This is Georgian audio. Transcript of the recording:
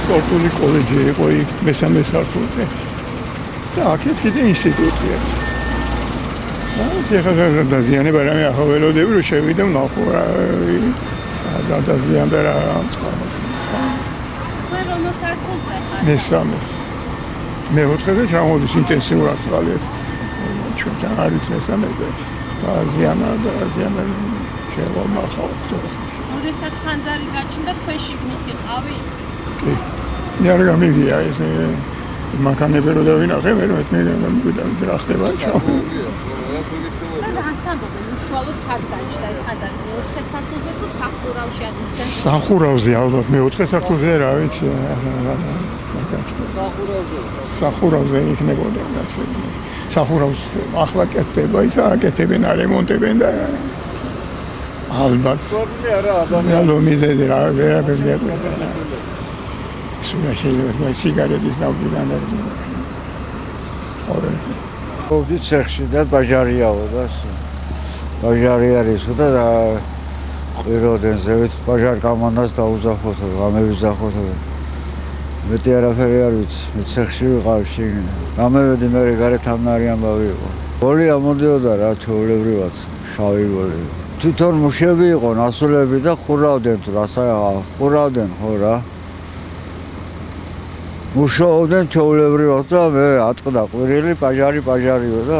სპორტული კოლეჯი იყო იქ მესამე სართულზე. და აქეთ კიდე ინსტიტუტი ერთად. ეხლა დაზიანება რამე ახლა ველოდები რომ შევიდე ვნახო რა დაზიანდა რა ამწყარო. თქვენ რომელ სართულზე ხართ? მესამე. მეოთხეზე ჩამოდის ინტენსიურად წყალი ეს. ჩვენთან არის მესამეზე. დაზიანა შევამახავ ხტო. როდესაც ხანძარი გაჩნდა თქვენ შიგნით იყავით? კი. მე არ გამიგია ეს მანქანები რო დავინახე მე რა ხდება ჩავ. და ასამდობენ უშუალოდ სად გაჩნდა ეს ხანძარი? მეოთხე სართულზე თუ სახურავში არის? სახურავზე ალბათ მეოთხე სართულზე რა ვიცი. სახურავზე იქნებოდა გაჩვენილი. სახურავს ახლა კეთდება ის აკეთებენ არემონტებენ და ალბათ პრობლემა არა ადამიანს რა მიზეზი რა ვერაფერს გეტყვი სულ შეიძლება სიგარეტის ნავიდან მოვდით ცეხში და ბაჟარიაო და ბაჟარი არისო და ყვიროდენ ზევით ბაჟარ გამანდას დაუძახოთ გამევიზახოთ მეტი არაფერი არ ვიცი მე ცეხში ვიყავ შიგნ გამევედი მე გარეთ ამნარი ამბავი იყო ბოლი ამოდიოდა რა ჩვეულებრივად შავი ბოლი თვითონ მუშები იყო ნასულები და ხურავდნენ თუ ხურავდნენ ხო რა მუშაობდნენ ჩვეულებრივად და მე ატყდა ყვირილი ბაჟარიო და